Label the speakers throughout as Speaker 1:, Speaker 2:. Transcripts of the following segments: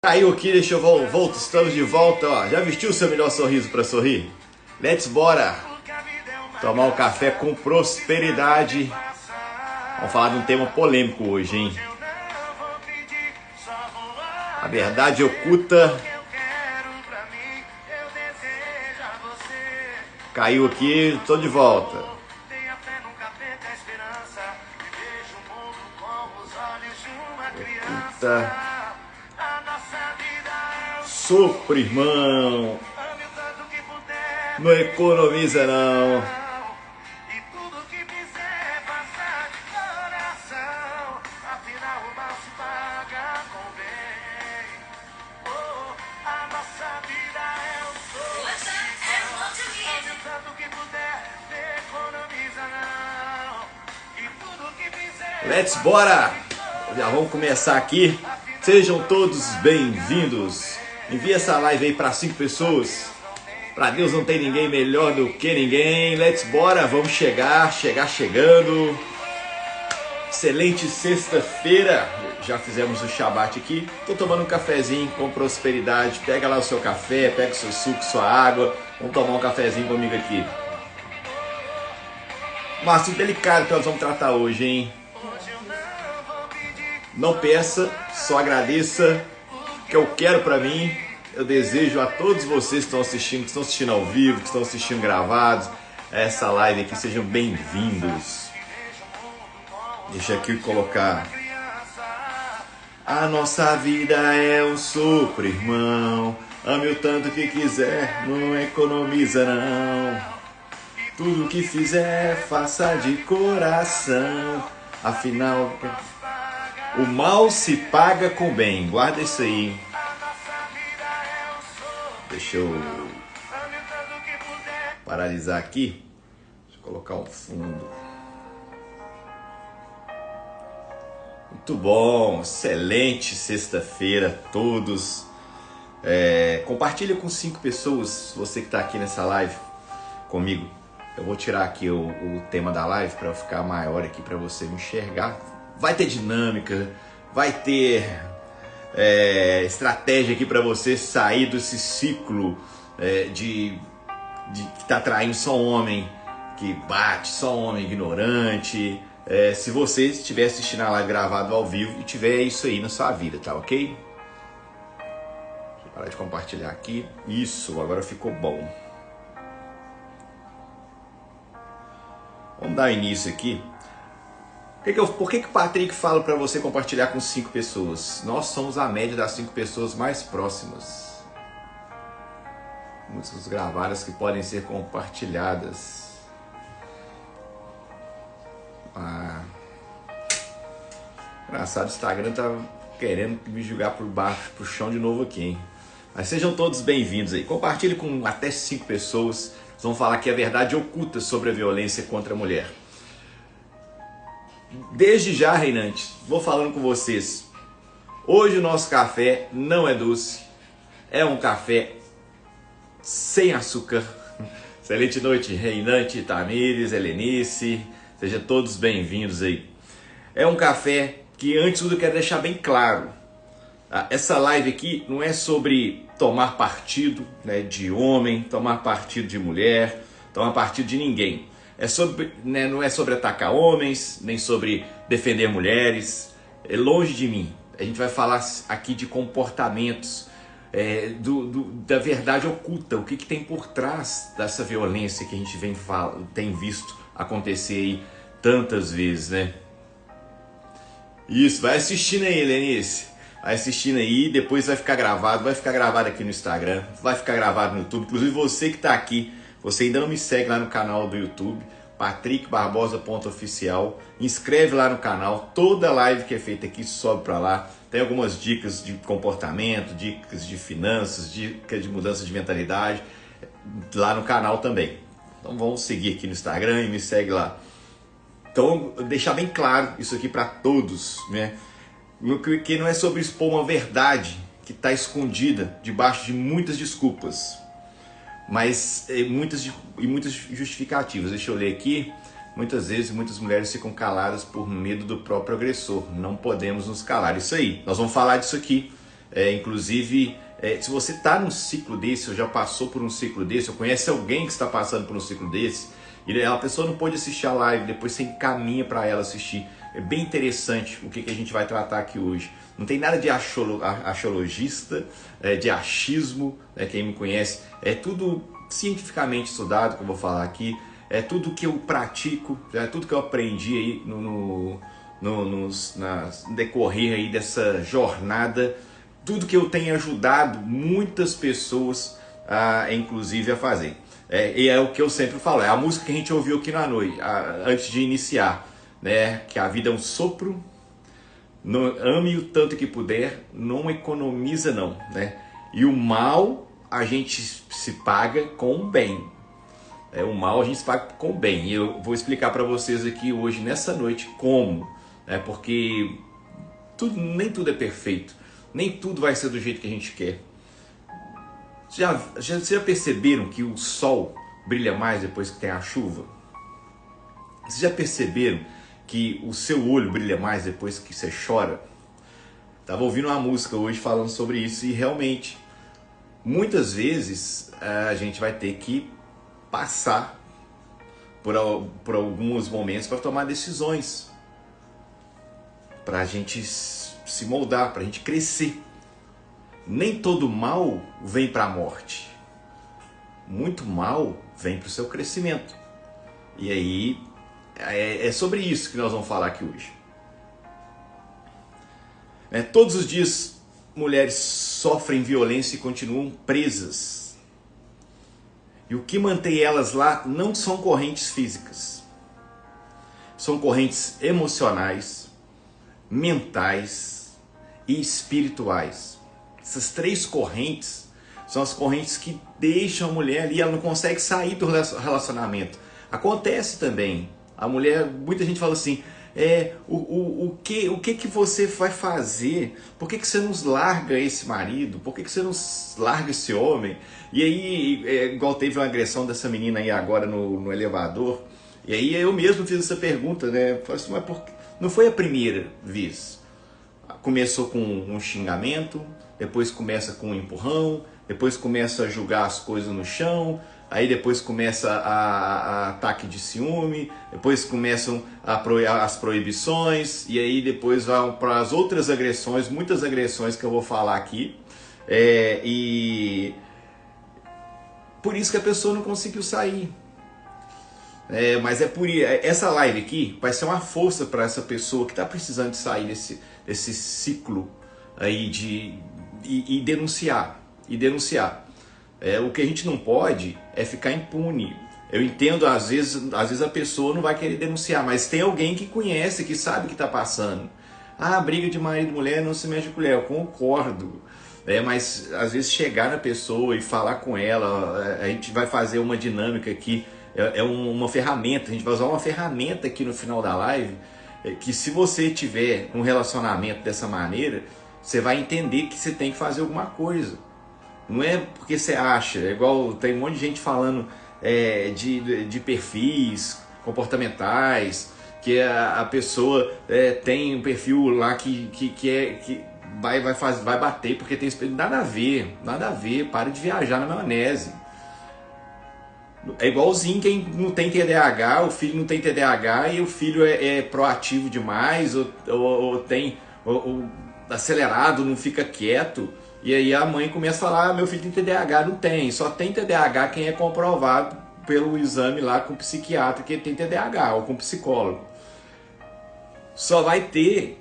Speaker 1: Caiu aqui, deixa eu voltar, estamos de volta, ó. Já vestiu o seu melhor sorriso para sorrir? Let's bora tomar um café com prosperidade. Vamos falar de um tema polêmico hoje, hein? A verdade oculta. Caiu aqui, tô de volta. Oculta. Sopro, irmão. Não economiza, não. Let's bora! Já vamos começar aqui. Sejam todos bem-vindos. Envia essa live aí para 5 pessoas. Para Deus não tem ninguém melhor do que ninguém. Let's bora, vamos chegando. Excelente sexta-feira. Já fizemos o Shabbat aqui. Tô tomando um cafezinho com prosperidade. Pega lá o seu café, pega o seu suco, sua água. Vamos tomar um cafezinho comigo aqui. Um assunto delicado que nós vamos tratar hoje, hein? Não peça, só agradeça. Que eu quero para mim, eu desejo a todos vocês que estão assistindo ao vivo, que estão assistindo gravados, essa live aqui, sejam bem-vindos. Deixa aqui eu colocar. A nossa vida é um sopro, irmão. Ame o tanto que quiser, não economiza não. Tudo que fizer, faça de coração. Afinal, o mal se paga com o bem. Guarda isso aí. Deixa eu paralisar aqui. Deixa eu colocar um fundo. Muito bom. Excelente sexta-feira a todos. Compartilha com 5 pessoas. Você que está aqui nessa live comigo. Eu vou tirar aqui o tema da live para ficar maior aqui para você me enxergar. Vai ter dinâmica, vai ter estratégia aqui para você sair desse ciclo de que tá traindo só homem que bate, só homem ignorante. Se você estiver assistindo a live gravado ao vivo e tiver isso aí na sua vida, tá ok? Deixa eu parar de compartilhar aqui. Isso, agora ficou bom. Vamos dar início aqui. Por que o Patrick fala para você compartilhar com 5 pessoas? Nós somos a média das 5 pessoas mais próximas. Muitas gravadas que podem ser compartilhadas. Engraçado, o Instagram tá querendo me jogar por baixo, pro chão de novo aqui, hein? Mas sejam todos bem-vindos aí. Compartilhe com até 5 pessoas. Nós vamos falar aqui a verdade oculta sobre a violência contra a mulher. Desde já, reinantes, vou falando com vocês. Hoje o nosso café não é doce, é um café sem açúcar. Excelente noite, reinante, Tamires, Helenice, sejam todos bem-vindos aí. É um café que, antes de tudo, eu quero deixar bem claro. Essa live aqui não é sobre tomar partido, né, de homem, tomar partido de mulher, tomar partido de ninguém. Não é sobre atacar homens, nem sobre defender mulheres. É longe de mim. A gente vai falar aqui de comportamentos, da verdade oculta. O que tem por trás dessa violência que a gente tem visto acontecer aí tantas vezes, né? Isso, vai assistindo aí, Helenice. Vai assistindo aí, depois vai ficar gravado aqui no Instagram, vai ficar gravado no YouTube. Inclusive você que está aqui, você ainda não me segue lá no canal do YouTube, patrickbarbosa.oficial, inscreve lá no canal, toda live que é feita aqui sobe para lá, tem algumas dicas de comportamento, dicas de finanças, dicas de mudança de mentalidade, lá no canal também. Então vamos seguir aqui no Instagram e me segue lá. Então, deixar bem claro isso aqui para todos, né? Que não é sobre expor uma verdade que está escondida debaixo de muitas desculpas. Mas muitas justificativas. Deixa eu ler aqui. Muitas vezes, muitas mulheres ficam caladas por medo do próprio agressor. Não podemos nos calar. Isso aí, nós vamos falar disso aqui. Inclusive, se você está num ciclo desse, ou já passou por um ciclo desse, ou conhece alguém que está passando por um ciclo desse, e a pessoa não pôde assistir a live, depois você encaminha para ela assistir. É bem interessante o que a gente vai tratar aqui hoje. Não tem nada de axiologista, de achismo, quem me conhece. É tudo cientificamente estudado que eu vou falar aqui. É tudo que eu pratico, é tudo que eu aprendi aí no decorrer aí dessa jornada. Tudo que eu tenho ajudado muitas pessoas, inclusive, a fazer. E é o que eu sempre falo, é a música que a gente ouviu aqui na noite, antes de iniciar, né? Que a vida é um sopro, ame o tanto que puder, não economiza não, né? E o mal a gente se paga com o bem. O mal a gente se paga com o bem. E eu vou explicar para vocês aqui hoje, nessa noite, como. Porque nem tudo é perfeito, nem tudo vai ser do jeito que a gente quer. Vocês já perceberam que o sol brilha mais depois que tem a chuva? Vocês já perceberam que o seu olho brilha mais depois que você chora? Estava ouvindo uma música hoje falando sobre isso e realmente, muitas vezes a gente vai ter que passar por alguns momentos para tomar decisões, para a gente se moldar, para a gente crescer. Nem todo mal vem para a morte. Muito mal vem para o seu crescimento. E aí, é sobre isso que nós vamos falar aqui hoje. Todos os dias, mulheres sofrem violência e continuam presas. E o que mantém elas lá não são correntes físicas. São correntes emocionais, mentais e espirituais. Essas três correntes são as correntes que deixam a mulher ali, ela não consegue sair do relacionamento. Acontece também, a mulher, muita gente fala assim, o que você vai fazer? Por que você nos larga esse marido? Por que você nos larga esse homem? E aí, igual teve uma agressão dessa menina aí agora no elevador, e aí eu mesmo fiz essa pergunta, né? Falei assim, mas não foi a primeira vez. Começou com um xingamento, depois começa com um empurrão, depois começa a jogar as coisas no chão, aí depois começa a ataque de ciúme, depois começam as proibições, e aí depois vão para as outras agressões, muitas agressões que eu vou falar aqui, e por isso que a pessoa não conseguiu sair. Mas essa live aqui vai ser uma força para essa pessoa que está precisando de sair desse ciclo aí e denunciar. O que a gente não pode é ficar impune. Eu entendo, às vezes a pessoa não vai querer denunciar, mas tem alguém que conhece, que sabe o que está passando. Briga de marido e mulher não se mexe com mulher, eu concordo. Mas às vezes chegar na pessoa e falar com ela, a gente vai fazer uma dinâmica aqui. Uma ferramenta, a gente vai usar uma ferramenta aqui no final da live, que se você tiver um relacionamento dessa maneira, você vai entender que você tem que fazer alguma coisa. Não é porque você acha, igual tem um monte de gente falando de perfis comportamentais, que a pessoa tem um perfil lá que vai bater porque tem espelho. Nada a ver, para de viajar na maionese. É igualzinho quem não tem TDAH, o filho não tem TDAH e o filho é proativo demais, ou tem acelerado, não fica quieto. E aí a mãe começa a falar, meu filho tem TDAH, não tem. Só tem TDAH quem é comprovado pelo exame lá com o psiquiatra que ele tem TDAH, ou com o psicólogo. Só vai ter,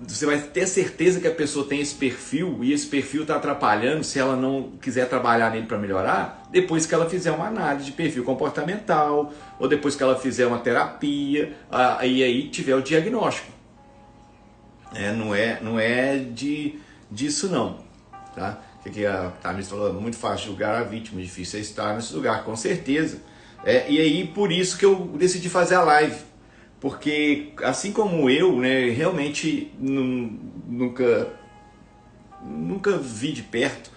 Speaker 1: você vai ter certeza que a pessoa tem esse perfil e esse perfil está atrapalhando, se ela não quiser trabalhar nele para melhorar, depois que ela fizer uma análise de perfil comportamental, ou depois que ela fizer uma terapia, e aí tiver o diagnóstico. Não é disso não. Tá? Que a Tamiris falou, muito fácil julgar a vítima, difícil é estar nesse lugar, com certeza. E aí por isso que eu decidi fazer a live, porque assim como eu, né, realmente nunca vi de perto,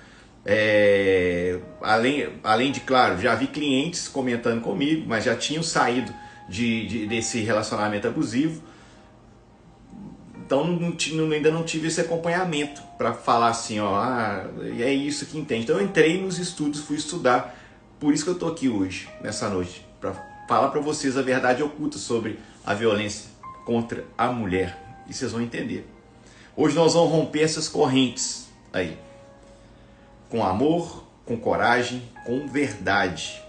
Speaker 1: além de, claro, já vi clientes comentando comigo, mas já tinham saído desse relacionamento abusivo. Então ainda não tive esse acompanhamento para falar assim, ó, é isso que entende. Então eu entrei nos estudos, fui estudar, por isso que eu estou aqui hoje, nessa noite, para falar para vocês a verdade oculta sobre a violência contra a mulher. E vocês vão entender. Hoje nós vamos romper essas correntes aí, com amor, com coragem, com verdade.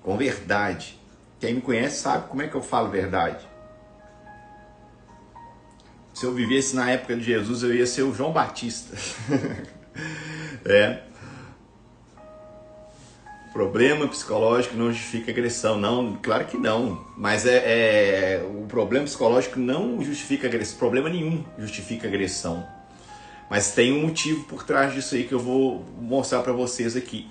Speaker 1: Com verdade. Quem me conhece sabe como é que eu falo verdade. Se eu vivesse na época de Jesus, eu ia ser o João Batista. Problema psicológico não justifica agressão. Não, claro que não. Mas o problema psicológico não justifica agressão. Problema nenhum justifica agressão. Mas tem um motivo por trás disso aí que eu vou mostrar para vocês aqui.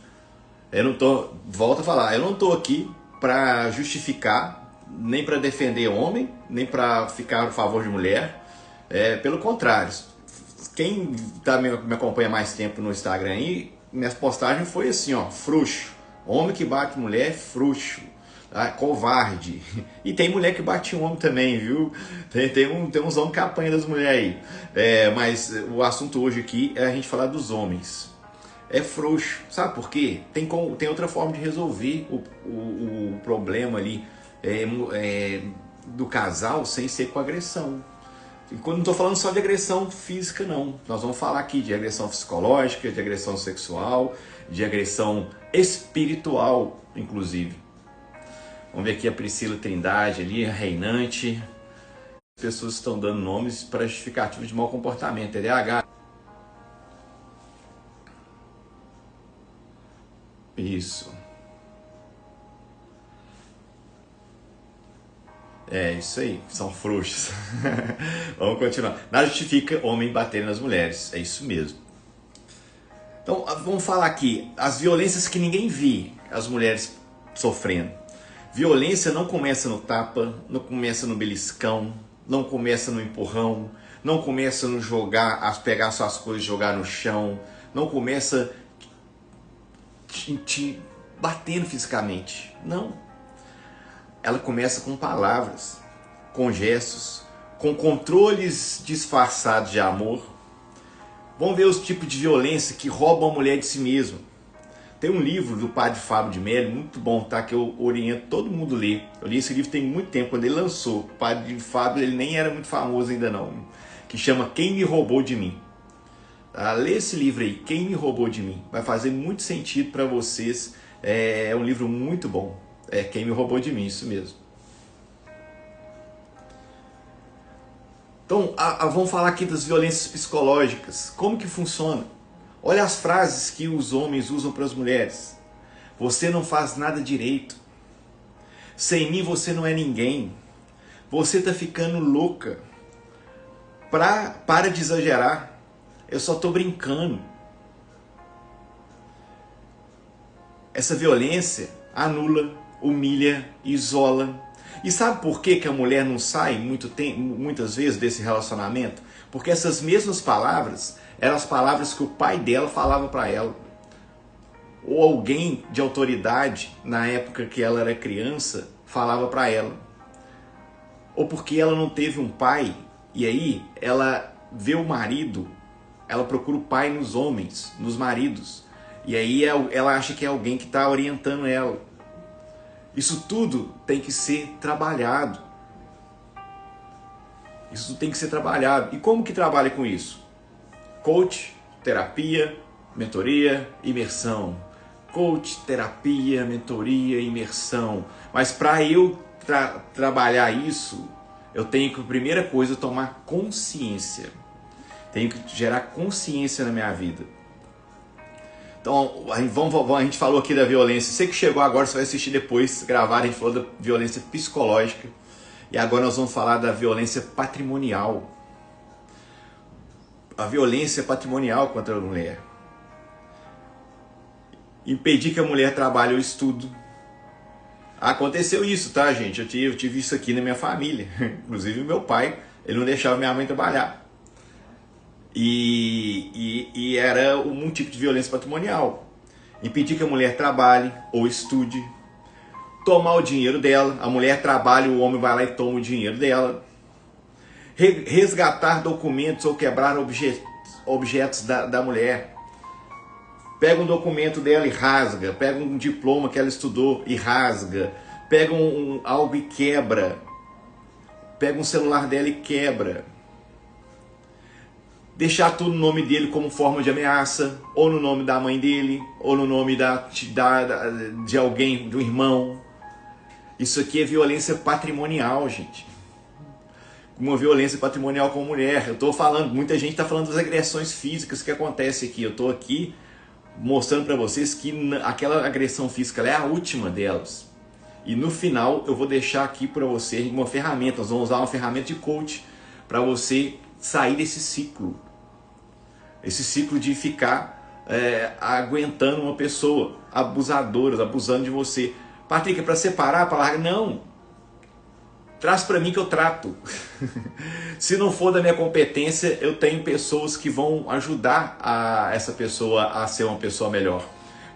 Speaker 1: Volto a falar, eu não estou aqui para justificar, nem para defender homem, nem para ficar a favor de mulher. Pelo contrário, quem me acompanha mais tempo no Instagram aí, minhas postagens foi assim, ó, frouxo. Homem que bate mulher é frouxo, tá? Covarde. E tem mulher que bate homem também, viu? Tem uns homens que apanham das mulheres aí. Mas o assunto hoje aqui é a gente falar dos homens. É frouxo, sabe por quê? Tem outra forma de resolver o problema ali do casal sem ser com agressão. E quando não estou falando só de agressão física, não. Nós vamos falar aqui de agressão psicológica, de agressão sexual, de agressão espiritual, inclusive. Vamos ver aqui a Priscila Trindade ali, a Reinante. As pessoas estão dando nomes para justificativa de mau comportamento, TDAH. Isso. Isso aí, são frouxos. Vamos continuar. Nada justifica homem bater nas mulheres, é isso mesmo. Então, vamos falar aqui, as violências que ninguém vê as mulheres sofrendo. Violência não começa no tapa, não começa no beliscão, não começa no empurrão, não começa no pegar suas coisas e jogar no chão, não começa te batendo fisicamente, não. Ela começa com palavras, com gestos, com controles disfarçados de amor. Vamos ver os tipos de violência que roubam a mulher de si mesma. Tem um livro do padre Fábio de Mello, muito bom, tá? Que eu oriento todo mundo a ler. Eu li esse livro tem muito tempo, quando ele lançou. O padre Fábio, ele nem era muito famoso ainda não. Que chama Quem Me Roubou de Mim. Tá? Lê esse livro aí, Quem Me Roubou de Mim. Vai fazer muito sentido para vocês. É um livro muito bom. Quem Me Roubou de Mim, isso mesmo. Então, vamos falar aqui das violências psicológicas. Como que funciona? Olha as frases que os homens usam para as mulheres. Você não faz nada direito. Sem mim você não é ninguém. Você tá ficando louca. Para de exagerar. Eu só tô brincando. Essa violência anula, humilha, isola. E sabe por que a mulher não sai muitas vezes desse relacionamento? Porque essas mesmas palavras eram as palavras que o pai dela falava para ela. Ou alguém de autoridade, na época que ela era criança, falava para ela. Ou porque ela não teve um pai, e aí ela vê o marido, ela procura o pai nos homens, nos maridos. E aí ela acha que é alguém que está orientando ela. Isso tudo tem que ser trabalhado. Isso tudo tem que ser trabalhado. E como que trabalha com isso? Coach, terapia, mentoria, imersão. Coach, terapia, mentoria, imersão. Mas para eu trabalhar isso, eu tenho que, primeira coisa, tomar consciência. Tenho que gerar consciência na minha vida. Então, a gente falou aqui da violência. Você que chegou agora, você vai assistir depois, gravar, a gente falou da violência psicológica. E agora nós vamos falar da violência patrimonial. A violência patrimonial contra a mulher. Impedir que a mulher trabalhe ou estude. Aconteceu isso, tá, gente? Eu tive isso aqui na minha família. Inclusive, meu pai, ele não deixava minha mãe trabalhar. E era um tipo de violência patrimonial. Impedir que a mulher trabalhe ou estude. Tomar o dinheiro dela. A mulher trabalha, o homem vai lá e toma o dinheiro dela. resgatar documentos ou quebrar objetos da mulher. Pega um documento dela e rasga, pega um diploma que ela estudou e rasga, pega algo e quebra, pega um celular dela e quebra. Deixar tudo no nome dele como forma de ameaça, ou no nome da mãe dele, ou no nome de alguém, de um irmão. Isso aqui é violência patrimonial, gente. Uma violência patrimonial com a mulher. Eu estou falando, muita gente está falando das agressões físicas que acontecem aqui. Eu estou aqui mostrando para vocês que aquela agressão física é a última delas. E no final eu vou deixar aqui para você uma ferramenta. Nós vamos usar uma ferramenta de coach para você sair desse ciclo. Esse ciclo de ficar aguentando uma pessoa, abusadoras, abusando de você. Patrick, é para separar, para largar? Não. Traz para mim que eu trato. Se não for da minha competência, eu tenho pessoas que vão ajudar essa pessoa a ser uma pessoa melhor.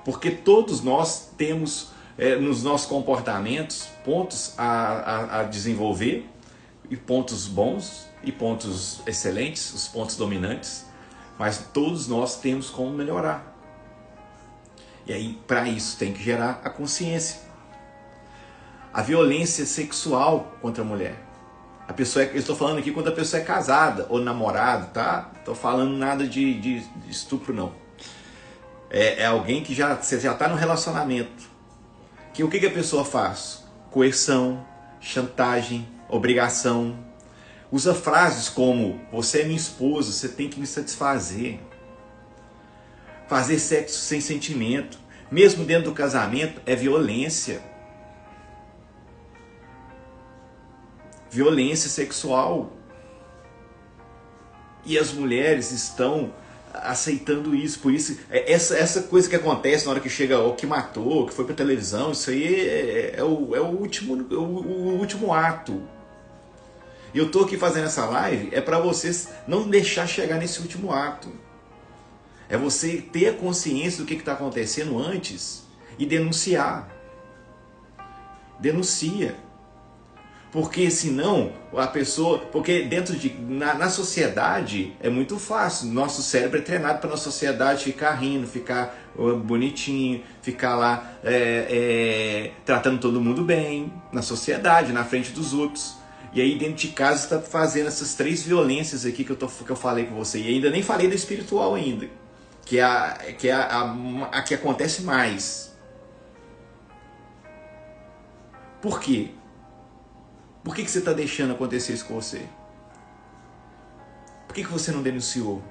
Speaker 1: Porque todos nós temos nos nossos comportamentos pontos a desenvolver, e pontos bons e pontos excelentes, os pontos dominantes, mas todos nós temos como melhorar. E aí, para isso, tem que gerar a consciência. A violência sexual contra a mulher. Eu estou falando aqui quando a pessoa é casada ou namorado, tá? Estou falando nada de estupro, não. É alguém que você já está no relacionamento. O que a pessoa faz? Coerção, chantagem, obrigação. Usa frases como: você é minha esposa, você tem que me satisfazer. Fazer sexo sem sentimento, mesmo dentro do casamento, é violência. Violência sexual. E as mulheres estão aceitando isso. Por isso, essa coisa que acontece na hora que chega o que matou, que foi para televisão, isso aí é o último ato. E eu tô aqui fazendo essa live para vocês não deixar chegar nesse último ato. É você ter a consciência do que está acontecendo antes e denunciar. Denuncia. Porque senão a pessoa... Porque na sociedade é muito fácil. Nosso cérebro é treinado para na sociedade ficar rindo, ficar bonitinho, ficar lá tratando todo mundo bem. Na sociedade, na frente dos outros. E aí dentro de casa você está fazendo essas 3 violências aqui que eu falei com você. E ainda nem falei da espiritual ainda. Que é a que acontece mais. Por quê? Por que você está deixando acontecer isso com você? Por que você não denunciou?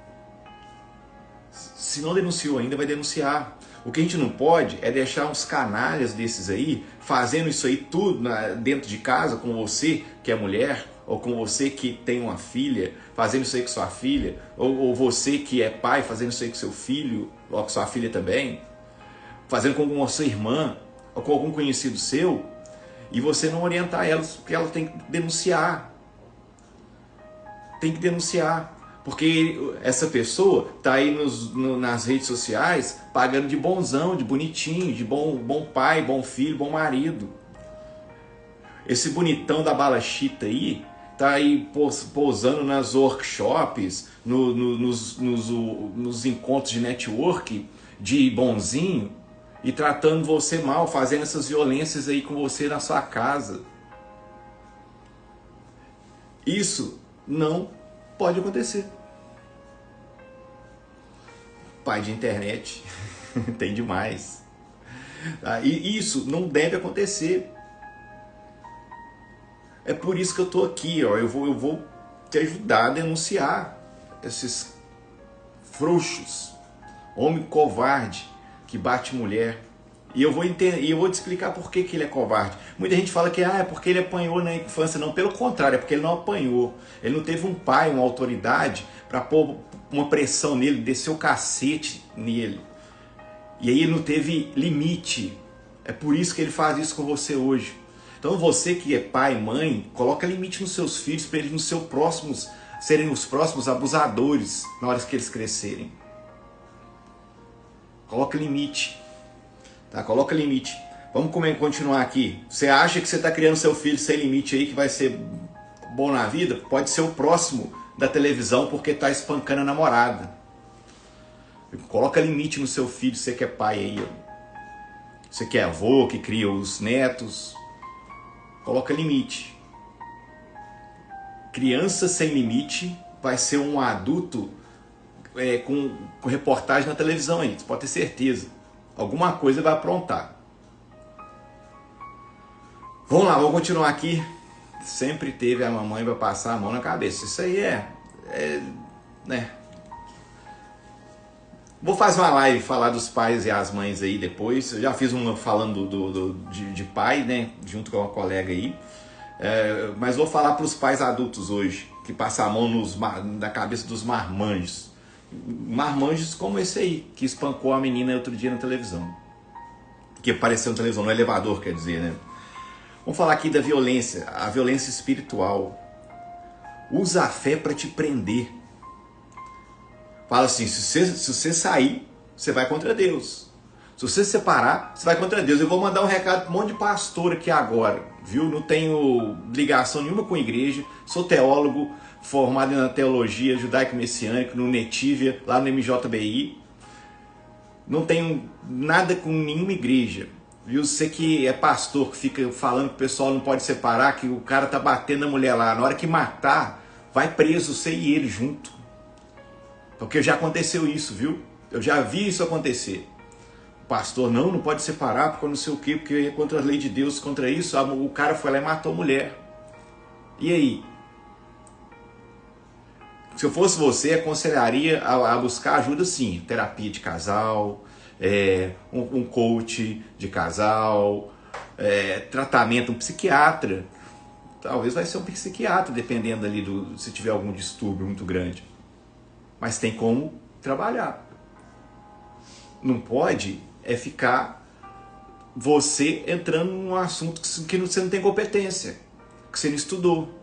Speaker 1: Se não denunciou ainda, vai denunciar. O que a gente não pode é deixar uns canalhas desses aí, fazendo isso aí tudo dentro de casa, com você que é mulher, ou com você que tem uma filha, fazendo isso aí com sua filha, ou você que é pai, fazendo isso aí com seu filho, ou com sua filha também, fazendo com a sua irmã, ou com algum conhecido seu, e você não orientar elas, porque ela tem que denunciar. Tem que denunciar. Porque essa pessoa está aí nas redes sociais pagando de bonzão, de bonitinho, de bom pai, bom filho, bom marido. Esse bonitão da bala chita aí está aí pousando nas workshops, nos encontros de network, de bonzinho, e tratando você mal, fazendo essas violências aí com você na sua casa. Isso não pode acontecer. Pai de internet tem demais. E isso não deve acontecer. É por isso que eu estou aqui, ó. Eu vou te ajudar a denunciar esses frouxos, homem covarde que bate mulher. E eu vou te explicar por que ele é covarde. Muita gente fala que é porque ele apanhou na infância. Não, pelo contrário, é porque ele não apanhou. Ele não teve um pai, uma autoridade para pôr uma pressão nele, descer o cacete nele. E aí ele não teve limite. É por isso que ele faz isso com você hoje. Então você que é pai, mãe, coloca limite nos seus filhos para eles serem os próximos abusadores na hora que eles crescerem. Coloca limite. Tá? Coloca limite. Vamos continuar aqui. Você acha que você está criando seu filho sem limite aí, que vai ser bom na vida pode ser o próximo da televisão porque tá espancando a namorada. Coloca limite no seu filho, você que é pai aí. Você que é avô, que cria os netos. Coloca limite. Criança sem limite vai ser um adulto com reportagem na televisão aí, você pode ter certeza. Alguma coisa vai aprontar. Vamos lá, vamos continuar aqui. Sempre teve a mamãe vai passar a mão na cabeça. Isso aí né? Vou fazer uma live falar dos pais e as mães aí depois. Eu já fiz uma falando de pai, né? Junto com uma colega aí. Mas vou falar para os pais adultos hoje, que passam a mão na cabeça dos marmanjos. Marmanjos como esse aí, que espancou a menina outro dia na televisão. Que apareceu na televisão, no elevador, quer dizer, né? Vamos falar aqui da violência, a violência espiritual. Usa a fé para te prender. Fala assim, se você sair, você vai contra Deus. Se você se separar, você vai contra Deus. Eu vou mandar um recado para um monte de pastor aqui agora, viu? Não tenho ligação nenhuma com a igreja, sou teólogo, formado na teologia judaico-messiânica, no Netívia, lá no MJBI. Não tenho nada com nenhuma igreja. Viu? Você que é pastor, que fica falando que o pessoal não pode separar, que o cara tá batendo a mulher lá. Na hora que matar, vai preso você e ele junto. Porque já aconteceu isso, viu? Eu já vi isso acontecer. O pastor, não pode separar, porque não sei o quê, porque é contra a lei de Deus, contra isso. O cara foi lá e matou a mulher. E aí? Se eu fosse você, aconselharia a buscar ajuda sim. Terapia de casal, um coach de casal, tratamento, um psiquiatra. Talvez vai ser um psiquiatra, dependendo ali se tiver algum distúrbio muito grande. Mas tem como trabalhar. Não pode ficar você entrando num assunto que você não tem competência, que você não estudou.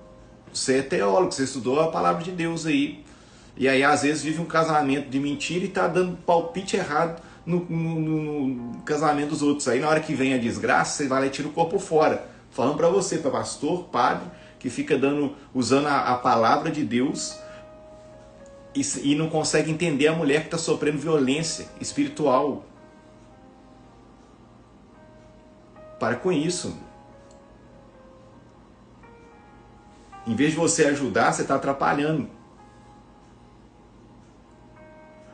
Speaker 1: Você é teólogo, você estudou a palavra de Deus aí. E aí às vezes vive um casamento de mentira e está dando palpite errado no casamento dos outros. Aí na hora que vem a desgraça, você vai lá e tira o corpo fora. Falando para você, para pastor, padre, que fica usando a palavra de Deus e não consegue entender a mulher que está sofrendo violência espiritual. Para com isso. Em vez de você ajudar, você está atrapalhando.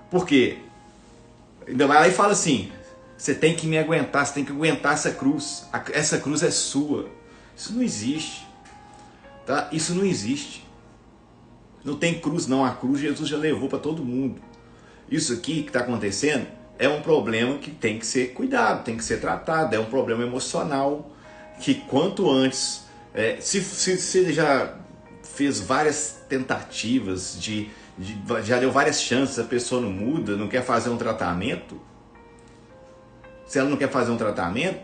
Speaker 1: Por quê? Ainda vai lá e fala assim, você tem que me aguentar, você tem que aguentar essa cruz. Essa cruz é sua. Isso não existe. Tá? Isso não existe. Não tem cruz não, a cruz Jesus já levou para todo mundo. Isso aqui que está acontecendo é um problema que tem que ser cuidado, tem que ser tratado, é um problema emocional, que quanto antes, se você já fez várias tentativas, já deu várias chances, a pessoa não muda, não quer fazer um tratamento, se ela não quer fazer um tratamento,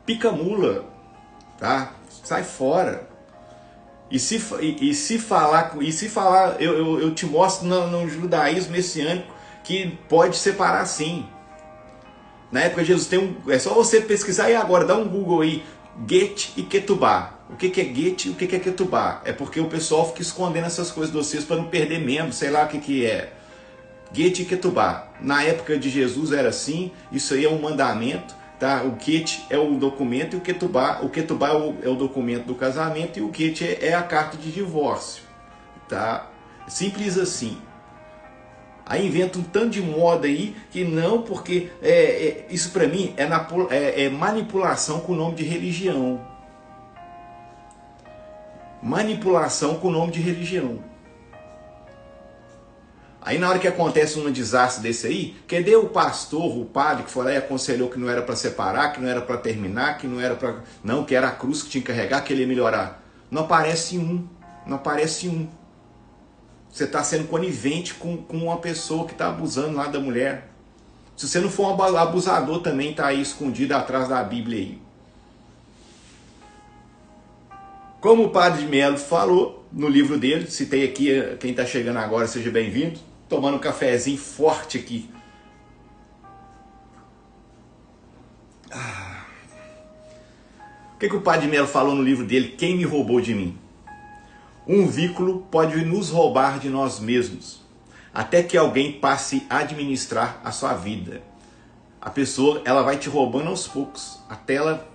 Speaker 1: pica a mula, tá? Sai fora. E se falar, eu te mostro no judaísmo messiânico que pode separar sim. Na época de Jesus é só você pesquisar e agora, dá um Google aí, Get e Ketubá. O que é Get e o que é Ketubá? É porque o pessoal fica escondendo essas coisas de vocês para não perder membro, sei lá o que é. Get e Ketubá. Na época de Jesus era assim, isso aí é um mandamento. Tá? O Get é o documento e o Ketubá é o documento do casamento e o Get é a carta de divórcio. Tá? Simples assim. Aí inventa um tanto de moda aí que não, porque isso para mim é manipulação com o nome de religião. Manipulação com o nome de religião. Aí na hora que acontece um desastre desse aí, cadê o pastor, o padre que foi lá e aconselhou que não era para separar, que não era para terminar, que não era para... Não, que era a cruz que tinha que carregar, que ele ia melhorar. Não aparece um. Não aparece um. Você está sendo conivente com uma pessoa que está abusando lá da mulher. Se você não for um abusador também, está aí escondido atrás da Bíblia aí. Como o Padre de Melo falou no livro dele, citei aqui, quem está chegando agora, seja bem-vindo. Tomando um cafezinho forte aqui. O que o Padre de Melo falou no livro dele, Quem me roubou de mim? Um vínculo pode nos roubar de nós mesmos, até que alguém passe a administrar a sua vida. A pessoa, ela vai te roubando aos poucos, até ela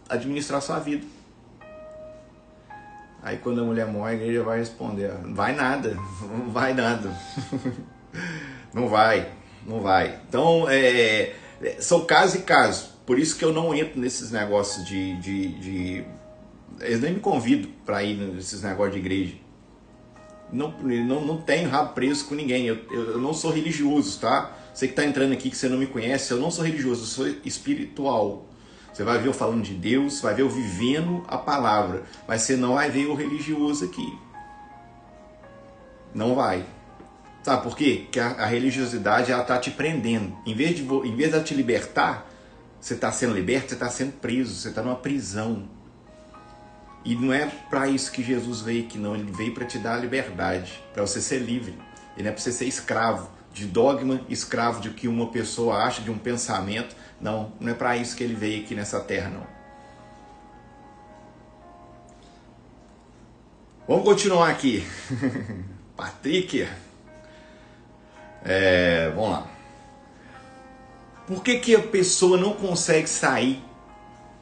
Speaker 1: administrar a sua vida. Aí quando a mulher morre, a igreja vai responder: vai nada, não vai nada. Não vai, não vai. Então, são casos e casos. Por isso que eu não entro nesses negócios eles nem me convidam para ir nesses negócios de igreja. Não tenho rabo preso com ninguém. Eu não sou religioso, tá? Você que está entrando aqui, que você não me conhece, eu não sou religioso, eu sou espiritual. Você vai ver eu falando de Deus, vai ver eu vivendo a palavra, mas você não vai ver o religioso aqui. Não vai. Sabe por quê? Porque a religiosidade, ela está te prendendo. Em vez de ela te libertar, você está sendo liberto, você está sendo preso, você está numa prisão. E não é para isso que Jesus veio aqui, não. Ele veio para te dar a liberdade, para você ser livre. Ele não é para você ser escravo de dogma, escravo de que uma pessoa acha, de um pensamento. Não, não é para isso que ele veio aqui nessa terra, não. Vamos continuar aqui. Patrick. Vamos lá. Por que a pessoa não consegue sair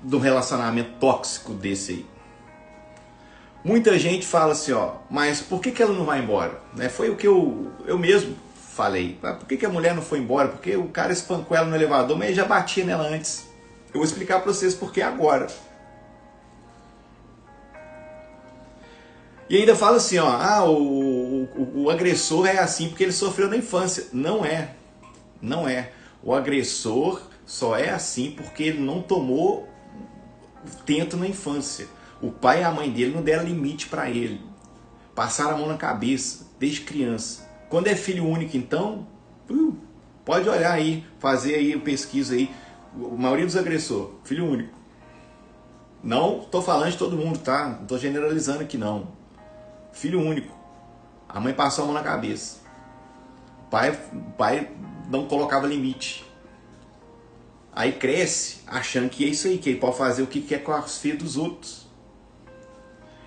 Speaker 1: do relacionamento tóxico desse aí? Muita gente fala assim, mas por que ela não vai embora? Foi o que eu mesmo falei. Por que a mulher não foi embora? Porque o cara espancou ela no elevador, mas ele já batia nela antes. Eu vou explicar para vocês por que agora. E ainda fala assim, o agressor é assim porque ele sofreu na infância. Não é. Não é. O agressor só é assim porque ele não tomou tento na infância. O pai e a mãe dele não deram limite para ele. Passaram a mão na cabeça, desde criança. Quando é filho único, então, pode olhar aí, fazer aí pesquisa aí. A maioria dos agressores, filho único. Não estou falando de todo mundo, tá? Não estou generalizando aqui, não. Filho único. A mãe passou a mão na cabeça. O pai não colocava limite. Aí cresce achando que é isso aí, que ele pode fazer o que quer com as filhas dos outros.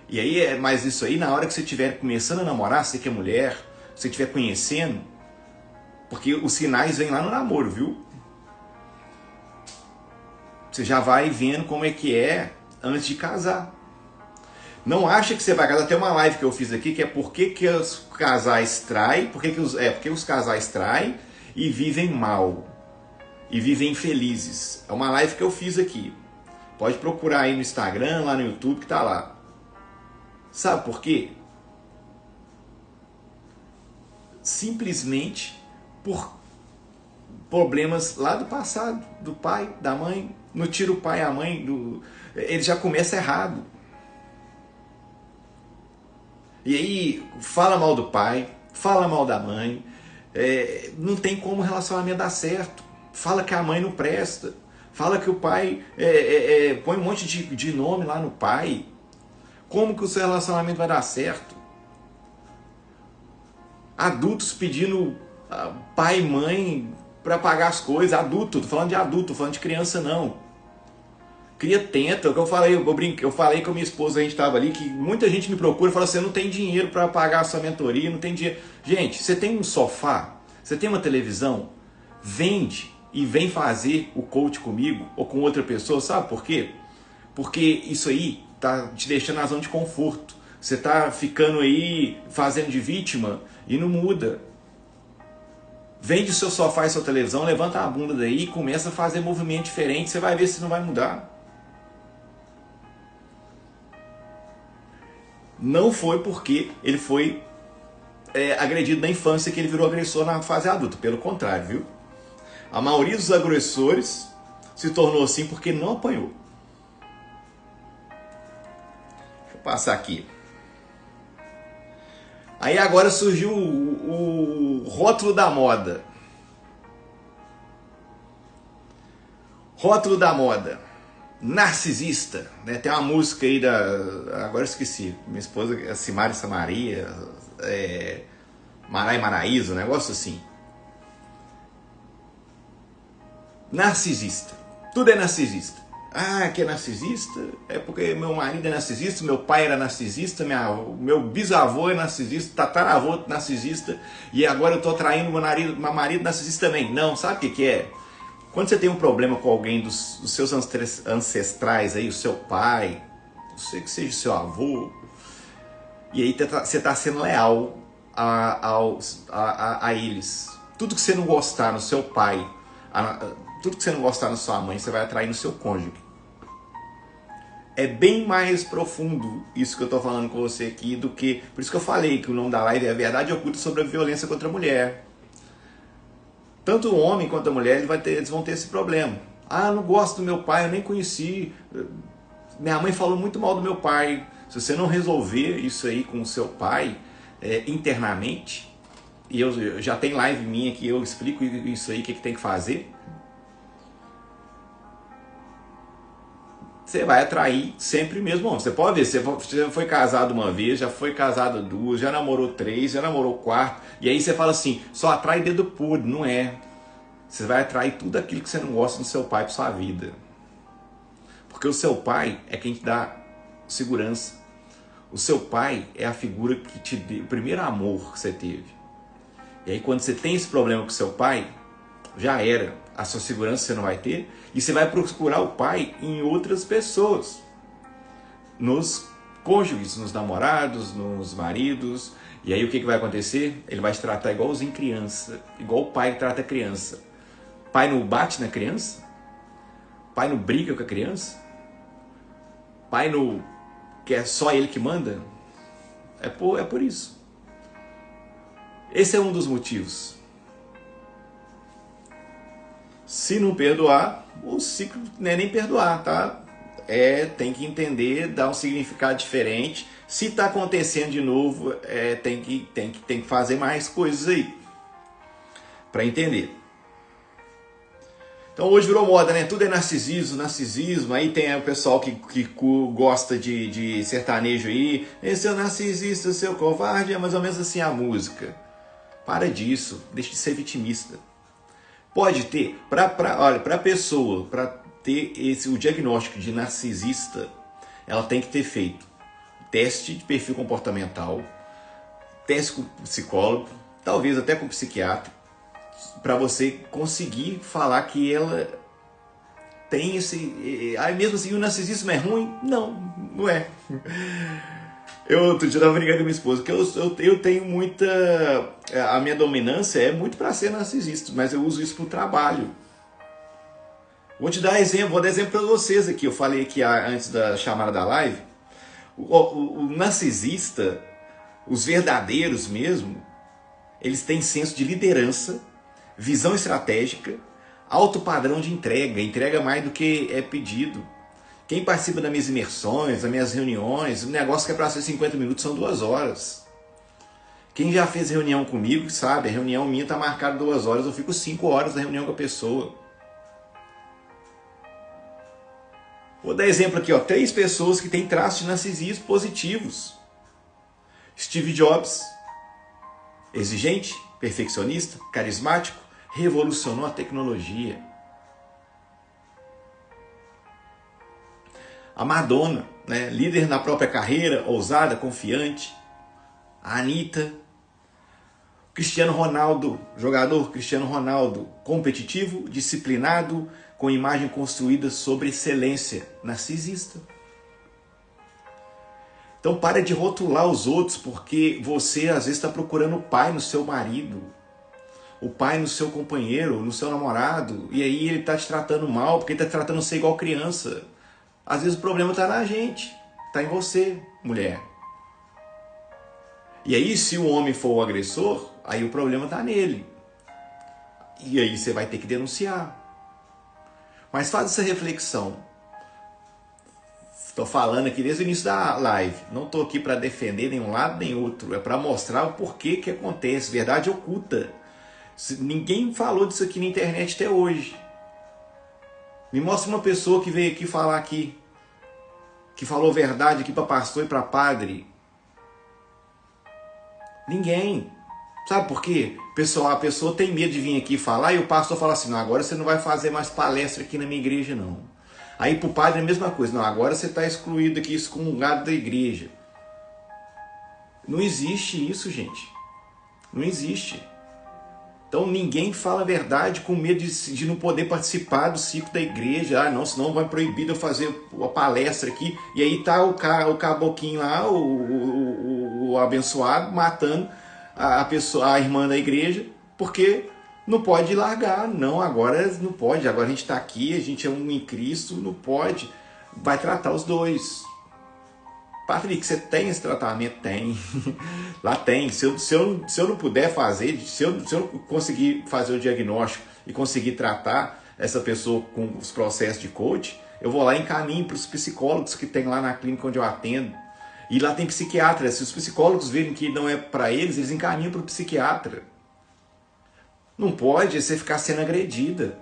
Speaker 1: E aí, mas isso aí, na hora que você estiver começando a namorar, você que é mulher, você estiver conhecendo, porque os sinais vêm lá no namoro, viu? Você já vai vendo como é que é antes de casar. Não acha que você vai casar. Tem uma live que eu fiz aqui que é por que os casais traem, porque os casais traem e vivem mal. E vivem infelizes. É uma live que eu fiz aqui. Pode procurar aí no Instagram, lá no YouTube, que tá lá. Sabe por quê? Simplesmente por problemas lá do passado, do pai, da mãe. Não tira o pai e a mãe, ele já começa errado. E aí fala mal do pai, fala mal da mãe, não tem como o relacionamento dar certo. Fala que a mãe não presta, fala que o pai põe um monte de nome lá no pai. Como que o seu relacionamento vai dar certo? Adultos pedindo pai e mãe para pagar as coisas. Adulto, tô falando de adulto, tô falando de criança não. Cria tenta, o que eu falei com a minha esposa, a gente estava ali, que muita gente me procura e fala assim, eu não tenho dinheiro para pagar a sua mentoria, não tem dinheiro. Gente, você tem um sofá, você tem uma televisão, vende e vem fazer o coach comigo ou com outra pessoa, sabe por quê? Porque isso aí tá te deixando na zona de conforto. Você tá ficando aí fazendo de vítima e não muda. Vende o seu sofá e sua televisão, levanta a bunda daí e começa a fazer movimento diferente, você vai ver se não vai mudar. Não foi porque ele foi agredido na infância que ele virou agressor na fase adulta. Pelo contrário, viu? A maioria dos agressores se tornou assim porque não apanhou. Deixa eu passar aqui. Aí agora surgiu o rótulo da moda. Rótulo da moda. Narcisista, né? Tem uma música aí agora eu esqueci, minha esposa é Simari Samaria, Marai Maraíza, um negócio assim. Narcisista, tudo é narcisista. Ah, que é narcisista? É porque meu marido é narcisista, meu pai era narcisista, meu bisavô é narcisista, tataravô é narcisista, e agora eu tô traindo meu marido narcisista também. Não, sabe o que é? Quando você tem um problema com alguém dos seus ancestrais aí, o seu pai, não sei que seja o seu avô, e aí você está sendo leal a eles. Tudo que você não gostar no seu pai, tudo que você não gostar na sua mãe, você vai atrair no seu cônjuge. É bem mais profundo isso que eu estou falando com você aqui do que... Por isso que eu falei que o nome da live é a verdade oculta sobre a violência contra a mulher. Tanto o homem quanto a mulher eles vão ter esse problema. Ah, não gosto do meu pai, eu nem conheci. Minha mãe falou muito mal do meu pai. Se você não resolver isso aí com o seu pai internamente, e eu já tem live minha que eu explico isso aí, o que tem que fazer, você vai atrair sempre o mesmo homem. Você pode ver, você foi casado uma vez, já foi casado duas, já namorou três, já namorou quatro, e aí você fala assim, só atrai dedo podre. Não é. Você vai atrair tudo aquilo que você não gosta do seu pai para sua vida. Porque o seu pai é quem te dá segurança. O seu pai é a figura que te deu o primeiro amor que você teve. E aí quando você tem esse problema com o seu pai, já era. A sua segurança você não vai ter. E você vai procurar o pai em outras pessoas. Nos cônjuges, nos namorados, nos maridos. E aí o que vai acontecer? Ele vai te tratar igualzinho criança. Igual o pai trata a criança. Pai não bate na criança? Pai não briga com a criança? Pai não... que é só ele que manda? É por isso. Esse é um dos motivos. Se não perdoar, o ciclo não é nem perdoar, tá? Tem que entender, dar um significado diferente. Se está acontecendo de novo, tem que fazer mais coisas aí para entender. Então hoje virou moda, né? Tudo é narcisismo. Aí tem o pessoal que gosta de sertanejo aí. Esse é o narcisista, seu covarde, é mais ou menos assim a música. Para disso, deixe de ser vitimista. Pode ter, olha, para a pessoa, para ter o diagnóstico de narcisista, ela tem que ter feito teste de perfil comportamental, teste com psicólogo, talvez até com psiquiatra, para você conseguir falar que ela tem esse... Aí mesmo assim, o narcisismo é ruim? Não é. Eu outro dia estava brincando com minha esposa, que eu tenho muita... A minha dominância é muito para ser narcisista, mas eu uso isso para o trabalho. Vou dar exemplo para vocês aqui. Eu falei aqui antes da chamada da live. O narcisista, os verdadeiros mesmo, eles têm senso de liderança, visão estratégica, alto padrão de entrega mais do que é pedido. Quem participa das minhas imersões, das minhas reuniões, o negócio que é para ser 50 minutos são 2 horas. Quem já fez reunião comigo sabe, a reunião minha está marcada 2 horas, eu fico 5 horas na reunião com a pessoa. Vou dar exemplo aqui, 3 pessoas que têm traços de narcisismo positivos. Steve Jobs, exigente, perfeccionista, carismático, revolucionou a tecnologia. A Madonna, né, líder na própria carreira, ousada, confiante. A Anitta. Cristiano Ronaldo, jogador Cristiano Ronaldo, competitivo, disciplinado, com imagem construída sobre excelência, narcisista. Então para de rotular os outros, porque você às vezes está procurando o pai no seu marido, o pai no seu companheiro, no seu namorado, e aí ele está te tratando mal, porque ele está tratando você igual criança. Às vezes o problema está na gente, está em você, mulher. E aí se o homem for o agressor, aí o problema está nele. E aí você vai ter que denunciar. Mas faz essa reflexão. Estou falando aqui desde o início da live. Não estou aqui para defender nenhum lado nem outro. É para mostrar o porquê que acontece. Verdade oculta. Ninguém falou disso aqui na internet até hoje. Me mostra uma pessoa que veio aqui falar aqui, que falou verdade aqui para pastor e para padre. Ninguém. Sabe por quê? A pessoa tem medo de vir aqui falar e o pastor fala assim, não, agora você não vai fazer mais palestra aqui na minha igreja não. Aí para o padre é a mesma coisa. Não, agora você está excluído aqui, excomungado da igreja. Não existe isso, gente. Não existe. Então ninguém fala a verdade com medo de não poder participar do ciclo da igreja. Ah, não, senão vai proibir eu fazer a palestra aqui. E aí tá o caboquinho lá, o abençoado, matando a pessoa, a irmã da igreja, porque não pode largar. Não, agora não pode. Agora a gente está aqui, a gente é um em Cristo, não pode. Vai tratar os dois. Patrick, você tem esse tratamento? Tem. Lá tem. Se eu não puder fazer, se eu não conseguir fazer o diagnóstico e conseguir tratar essa pessoa com os processos de coach, eu vou lá e encaminho para os psicólogos que tem lá na clínica onde eu atendo. E lá tem psiquiatra. Se os psicólogos verem que não é para eles, eles encaminham para o psiquiatra. Não pode você ficar sendo agredida.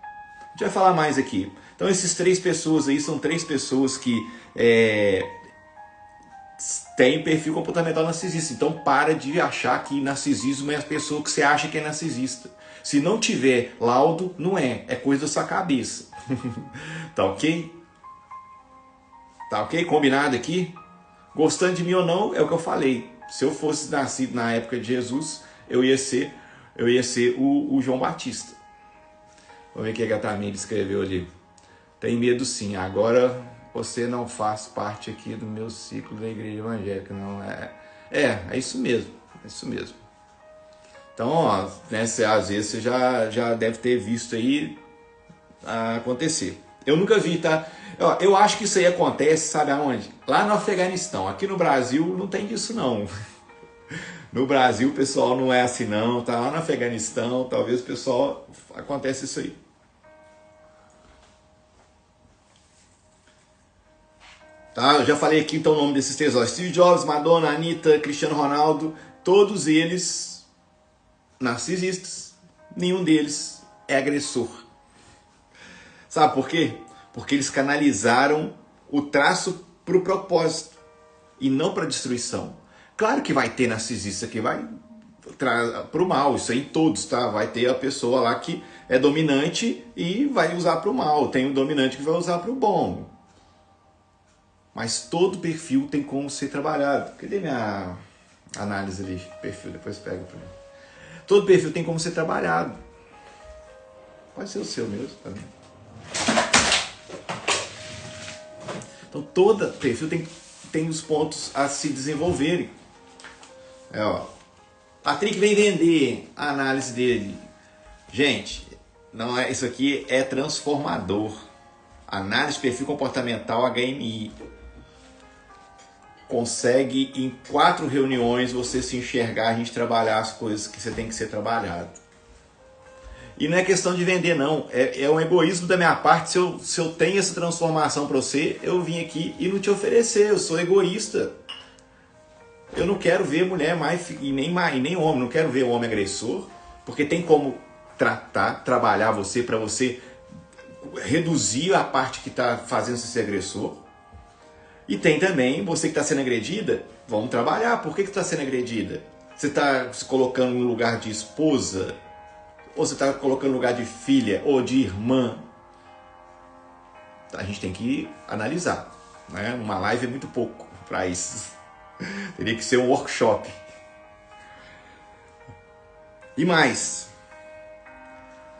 Speaker 1: A gente vai falar mais aqui. Então, essas 3 pessoas aí são 3 pessoas que tem perfil comportamental narcisista. Então para de achar que narcisismo é a pessoa que você acha que é narcisista. Se não tiver laudo, não é. É coisa da sua cabeça. Tá ok? Tá ok? Combinado aqui? Gostando de mim ou não, é o que eu falei. Se eu fosse nascido na época de Jesus, eu ia ser o João Batista. Vamos ver o que a Tamir escreveu ali. Tem medo sim. Agora você não faz parte aqui do meu ciclo da igreja evangélica, não é? É isso mesmo, é isso mesmo. Então, ó, né, às vezes você já deve ter visto aí acontecer. Eu nunca vi, tá? Eu acho que isso aí acontece, sabe aonde? Lá no Afeganistão. Aqui no Brasil não tem disso não. No Brasil o pessoal não é assim não, tá lá no Afeganistão, talvez o pessoal acontece isso aí. Tá, eu já falei aqui então o nome desses 3, ó, Steve Jobs, Madonna, Anitta, Cristiano Ronaldo, todos eles narcisistas, nenhum deles é agressor. Sabe por quê? Porque eles canalizaram o traço para o propósito e não para a destruição. Claro que vai ter narcisista que vai para o mal, isso aí em todos, tá? Vai ter a pessoa lá que é dominante e vai usar para o mal, tem o dominante que vai usar para o bom. Mas todo perfil tem como ser trabalhado. Cadê minha análise ali? Perfil, depois pega para mim. Todo perfil tem como ser trabalhado. Pode ser o seu mesmo também. Então todo perfil tem os pontos a se desenvolverem. Patrick vem vender a análise dele. Gente, não é, isso aqui é transformador. Análise de perfil comportamental HMI. Consegue em 4 reuniões você se enxergar, a gente trabalhar as coisas que você tem que ser trabalhado. E não é questão de vender não, é um egoísmo da minha parte. Se eu tenho essa transformação para você, eu vim aqui e não te oferecer, eu sou egoísta. Eu não quero ver mulher mais, e nem homem, não quero ver o homem agressor, porque tem como trabalhar você para você reduzir a parte que está fazendo você ser agressor. E tem também você que está sendo agredida, vamos trabalhar. Por que está sendo agredida? Você está se colocando no lugar de esposa? Ou você está colocando no lugar de filha ou de irmã? A gente tem que analisar. Né? Uma live é muito pouco para isso. Teria que ser um workshop. E mais.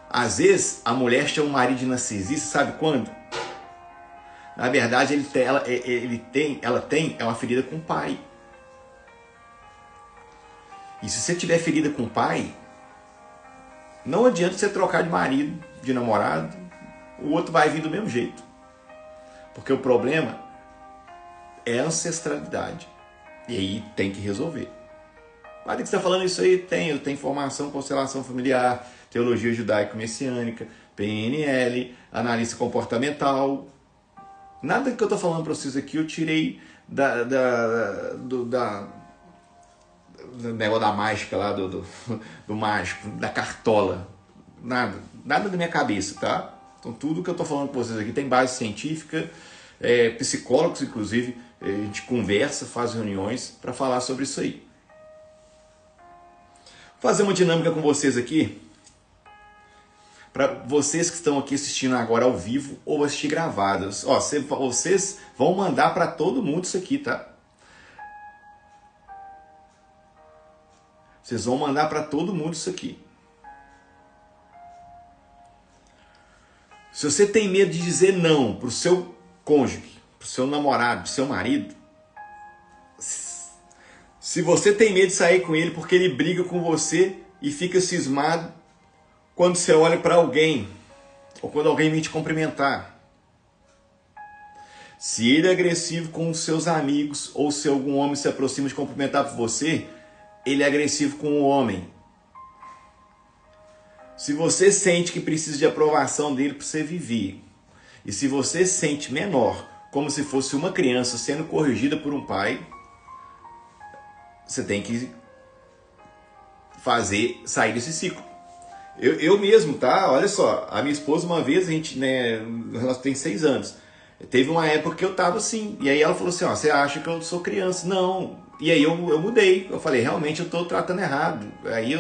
Speaker 1: Às vezes a mulher chama o marido de narcisista, sabe quando? Na verdade, ela tem uma ferida com o pai. E se você tiver ferida com o pai, não adianta você trocar de marido, de namorado, o outro vai vir do mesmo jeito. Porque o problema é a ancestralidade. E aí tem que resolver. Mas que você está falando isso aí? Eu tenho formação, constelação familiar, teologia judaico-messiânica, PNL, análise comportamental. Nada que eu estou falando para vocês aqui eu tirei do negócio da mágica lá, do mágico, da cartola. Nada da minha cabeça, tá? Então tudo que eu estou falando para vocês aqui tem base científica, psicólogos inclusive, a gente conversa, faz reuniões para falar sobre isso aí. Vou fazer uma dinâmica com vocês aqui para vocês que estão aqui assistindo agora ao vivo ou assistir gravadas. Ó, vocês vão mandar para todo mundo isso aqui, tá? Vocês vão mandar para todo mundo isso aqui. Se você tem medo de dizer não para o seu cônjuge, para o seu namorado, para o seu marido, se você tem medo de sair com ele porque ele briga com você e fica cismado quando você olha para alguém, ou quando alguém vem te cumprimentar. Se ele é agressivo com os seus amigos, ou se algum homem se aproxima de cumprimentar por você, ele é agressivo com o homem. Se você sente que precisa de aprovação dele para você viver, e se você sente menor, como se fosse uma criança sendo corrigida por um pai, você tem que sair desse ciclo. Eu mesmo, tá? Olha só, a minha esposa uma vez, a gente, né, ela tem 6 anos, teve uma época que eu tava assim, e aí ela falou assim, ó, você acha que eu sou criança? Não. E aí eu mudei, eu falei, realmente eu tô tratando errado. Aí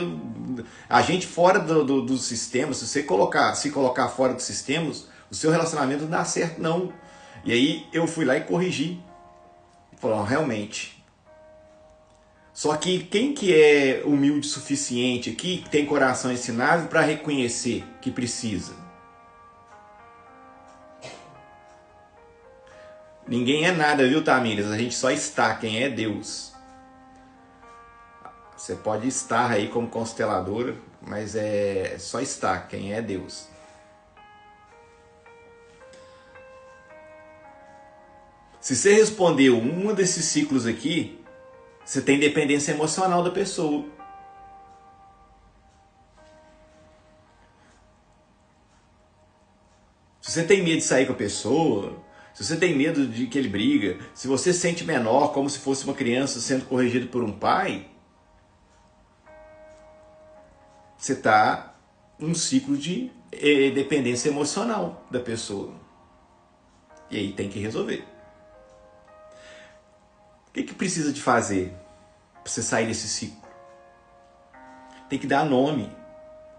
Speaker 1: a gente fora do sistema, se você se colocar fora dos sistemas, o seu relacionamento não dá certo não. E aí eu fui lá e corrigi. Falei, realmente. Só que quem que é humilde o suficiente aqui, que tem coração ensinável para reconhecer que precisa? Ninguém é nada, viu, Tamires? A gente só está, quem é Deus. Você pode estar aí como consteladora, mas é só estar, quem é Deus. Se você respondeu um desses ciclos aqui, você tem dependência emocional da pessoa. Se você tem medo de sair com a pessoa, se você tem medo de que ele briga, se você se sente menor, como se fosse uma criança sendo corrigida por um pai, você está num ciclo de dependência emocional da pessoa. E aí tem que resolver. O que precisa de fazer para você sair desse ciclo? Tem que dar nome,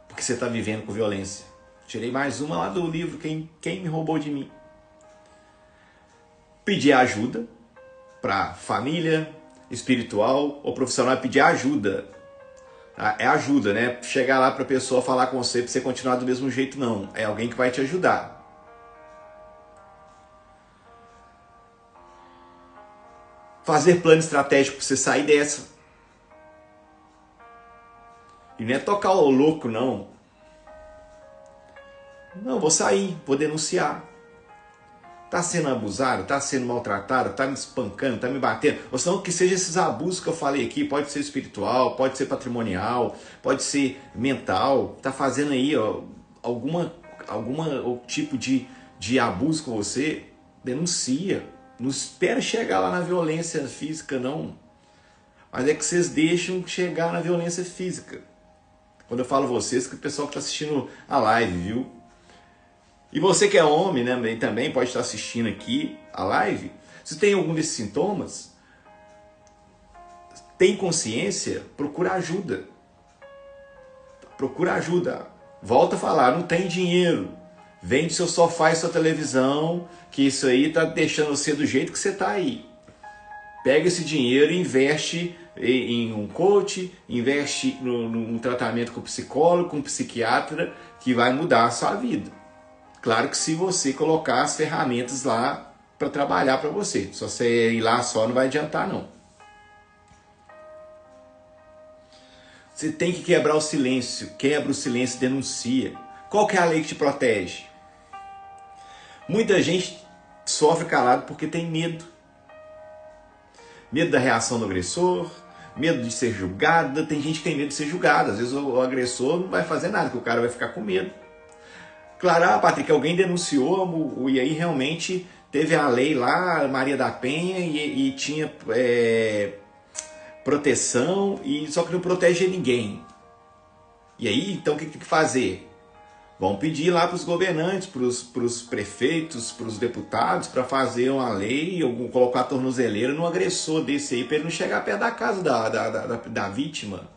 Speaker 1: porque você está vivendo com violência. Tirei mais uma lá do livro, quem me roubou de mim. Pedir ajuda para família, espiritual ou profissional, pedir ajuda. É ajuda, né? Chegar lá para a pessoa falar com você para você continuar do mesmo jeito, não. É alguém que vai te ajudar. Fazer plano estratégico para você sair dessa. E não é tocar o louco, não. Não, vou sair, vou denunciar. Tá sendo abusado, tá sendo maltratado, tá me espancando, tá me batendo. Ou senão que seja esses abusos que eu falei aqui, pode ser espiritual, pode ser patrimonial, pode ser mental. Tá fazendo aí ó, alguma tipo de abuso com você, denuncia. Não espera chegar lá na violência física, não. Mas é que vocês deixam chegar na violência física. Quando eu falo vocês, que o pessoal que está assistindo a live, viu? E você que é homem, né, também pode estar assistindo aqui a live. Se tem algum desses sintomas, tem consciência, procura ajuda. Procura ajuda. Volta a falar, não tem dinheiro. Vende seu sofá e sua televisão, que isso aí tá deixando você do jeito que você tá aí. Pega esse dinheiro e investe em um coach, investe num tratamento com psicólogo, com psiquiatra, que vai mudar a sua vida. Claro que se você colocar as ferramentas lá para trabalhar para você. Se você ir lá só não vai adiantar não. Você tem que quebrar o silêncio. Quebra o silêncio, denuncia. Qual que é a lei que te protege? Muita gente sofre calado porque tem medo. Medo da reação do agressor, medo de ser julgada. Tem gente que tem medo de ser julgada. Às vezes o agressor não vai fazer nada, porque o cara vai ficar com medo. Claro, Patrick, alguém denunciou e aí realmente teve a lei lá, Maria da Penha, e tinha proteção, só que não protege ninguém. E aí, então o que tem que fazer? Vão pedir lá para os governantes, para os prefeitos, para os deputados, para fazer uma lei, ou colocar a tornozeleira no agressor desse aí, para ele não chegar perto da casa da vítima.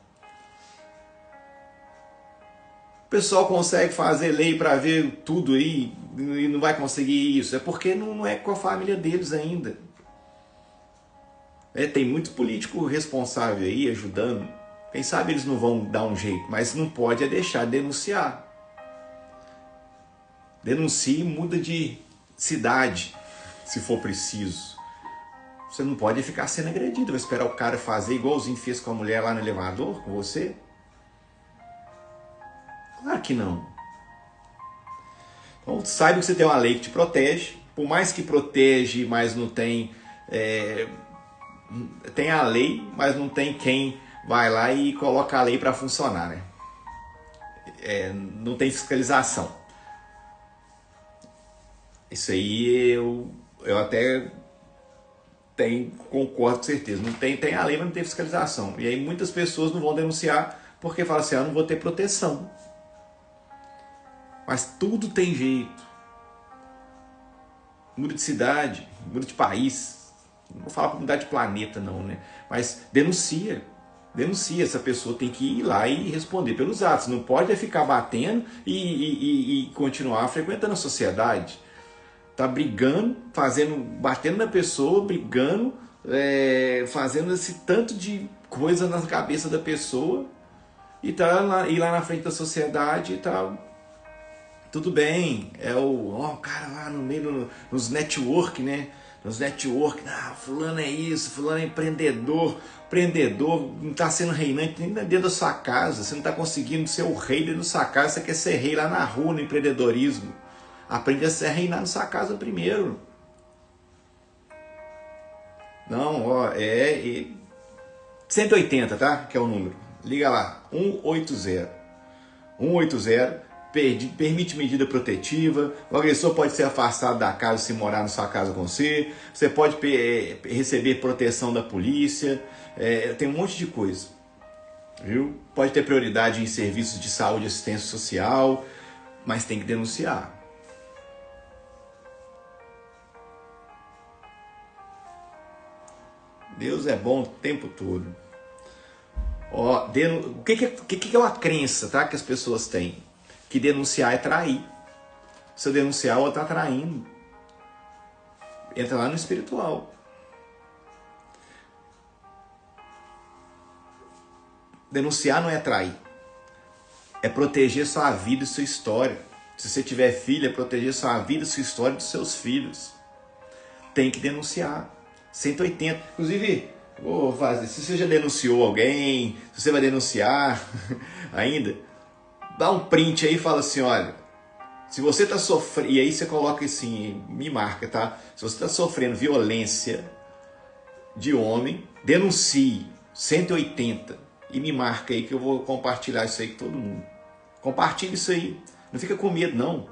Speaker 1: O pessoal consegue fazer lei para ver tudo aí e não vai conseguir isso. É porque não é com a família deles ainda. Tem muito político responsável aí ajudando. Quem sabe eles não vão dar um jeito, mas não pode deixar de denunciar. Denuncie e muda de cidade, se for preciso. Você não pode ficar sendo agredido, vai esperar o cara fazer igualzinho fez com a mulher lá no elevador, com você? Claro que não. Então saiba que você tem uma lei que te protege, por mais que protege, mas não tem... tem a lei, mas não tem quem vai lá e coloca a lei para funcionar, né? Não tem fiscalização. Isso aí eu até concordo com certeza. Não tem a lei, mas não tem fiscalização. E aí muitas pessoas não vão denunciar porque falam assim, eu não vou ter proteção. Mas tudo tem jeito. Muda de cidade, muda de país. Não vou falar para mudar de planeta não, né? Mas denuncia. Denuncia, essa pessoa tem que ir lá e responder pelos atos. Não pode ficar batendo e continuar frequentando a sociedade. Tá brigando, batendo na pessoa, brigando, fazendo esse tanto de coisa na cabeça da pessoa e ir lá na frente da sociedade e tá tudo bem. O cara lá no meio, nos network, né? Nos network, fulano é isso, fulano é empreendedor. Empreendedor não está sendo reinante nem dentro da sua casa. Você não está conseguindo ser o rei dentro da sua casa, você quer ser rei lá na rua, no empreendedorismo. Aprende a reinar na sua casa primeiro. Não, 180, tá? Que é o número. Liga lá, 180. 180, permite medida protetiva. O agressor pode ser afastado da casa se morar na sua casa com você. Você pode receber proteção da polícia. Tem um monte de coisa. Viu? Pode ter prioridade em serviços de saúde e assistência social, mas tem que denunciar. Deus é bom o tempo todo. O que é uma crença, tá? Que as pessoas têm? Que denunciar é trair. Se eu denunciar, eu estou traindo. Entra lá no espiritual. Denunciar não é trair. É proteger sua vida e sua história. Se você tiver filho, é proteger sua vida, sua história e dos seus filhos. Tem que denunciar. 180. Inclusive, vou fazer. Se você já denunciou alguém, se você vai denunciar ainda, dá um print aí e fala assim, olha, se você está sofrendo, e aí você coloca assim, me marca, tá? Se você está sofrendo violência de homem, denuncie 180 e me marca aí que eu vou compartilhar isso aí com todo mundo. Compartilhe isso aí. Não fica com medo, não.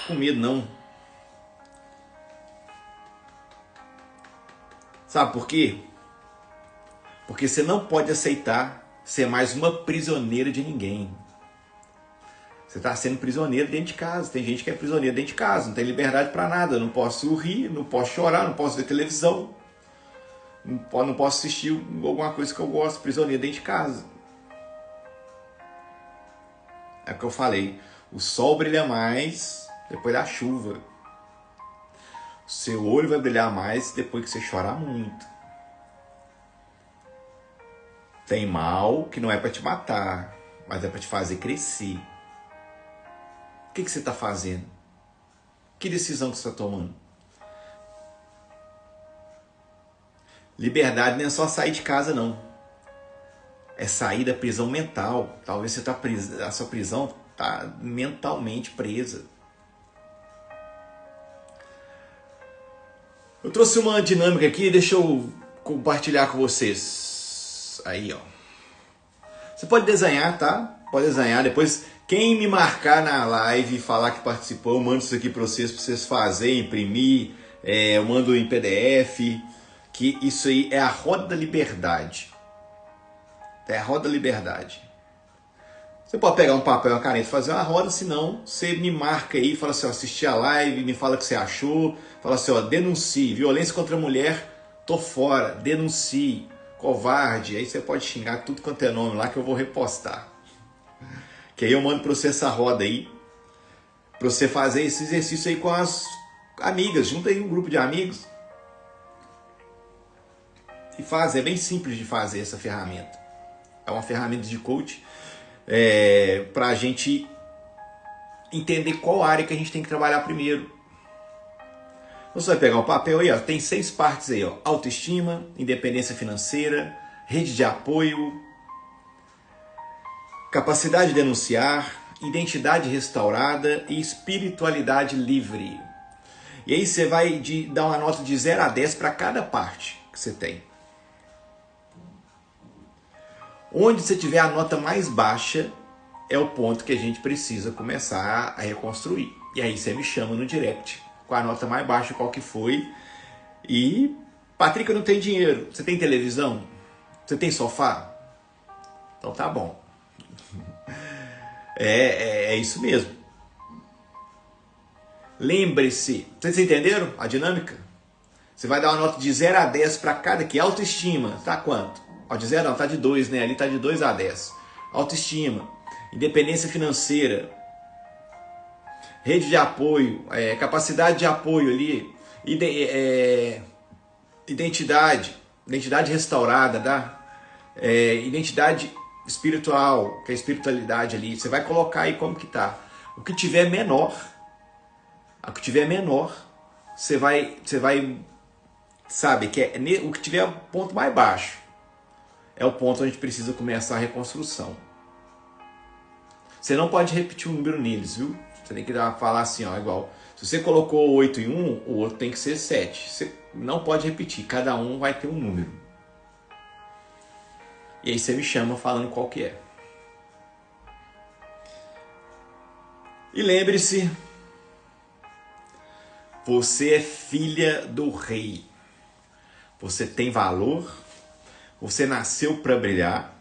Speaker 1: Com medo, não. Sabe por quê? Porque você não pode aceitar ser mais uma prisioneira de ninguém. Você está sendo prisioneiro dentro de casa. Tem gente que é prisioneiro dentro de casa, não tem liberdade para nada. Eu não posso rir, não posso chorar, não posso ver televisão. Não posso assistir alguma coisa que eu gosto, prisioneiro dentro de casa. É o que eu falei. O sol brilha mais depois da chuva. O seu olho vai brilhar mais depois que você chorar muito. Tem mal que não é para te matar, mas é para te fazer crescer. O que você está fazendo? Que decisão que você está tomando? Liberdade não é só sair de casa, não. É sair da prisão mental. Talvez você a sua prisão está mentalmente presa. Eu trouxe uma dinâmica aqui, deixa eu compartilhar com vocês. Aí, ó. Você pode desenhar, tá? Pode desenhar. Depois, quem me marcar na live e falar que participou, eu mando isso aqui para vocês fazerem, imprimir. Eu mando em PDF. Que isso aí é a roda da liberdade. É a roda da liberdade. Você pode pegar um papel e uma caneta e fazer uma roda, senão você me marca aí, fala assim, ó, assisti a live, me fala o que você achou, fala assim, ó, denuncie, violência contra a mulher, tô fora, denuncie, covarde, aí você pode xingar tudo quanto é nome lá que eu vou repostar. Que aí eu mando para você essa roda aí, para você fazer esse exercício aí com as amigas. Junta aí um grupo de amigos e faz. É bem simples de fazer essa ferramenta. É uma ferramenta de coach para a gente entender qual área que a gente tem que trabalhar primeiro. Então você vai pegar o papel aí, ó, tem 6 partes aí, ó: autoestima, independência financeira, rede de apoio, capacidade de denunciar, identidade restaurada e espiritualidade livre. E aí você vai dar uma nota de 0 a 10 para cada parte que você tem. Onde você tiver a nota mais baixa é o ponto que a gente precisa começar a reconstruir. E aí você me chama no direct com a nota mais baixa, qual que foi. E, Patrick, eu não tenho dinheiro. Você tem televisão? Você tem sofá? Então tá bom. É isso mesmo. Lembre-se, vocês entenderam a dinâmica? Você vai dar uma nota de 0 a 10 para cada aqui. Autoestima, tá quanto? Ó, de 0 não, tá de 2, né? Ali tá de 2 a 10. Autoestima, independência financeira, rede de apoio, capacidade de apoio ali, identidade restaurada, tá? Identidade espiritual, que é a espiritualidade ali. Você vai colocar aí como que tá. O que tiver menor, você vai, sabe, que o que tiver o ponto mais baixo é o ponto onde a gente precisa começar a reconstrução. Você não pode repetir um número neles, viu? Você tem que falar assim, ó, igual. Se você colocou 8 em um, o outro tem que ser 7. Você não pode repetir, cada um vai ter um número. E aí você me chama falando qual que é. E lembre-se, você é filha do rei. Você tem valor, você nasceu para brilhar,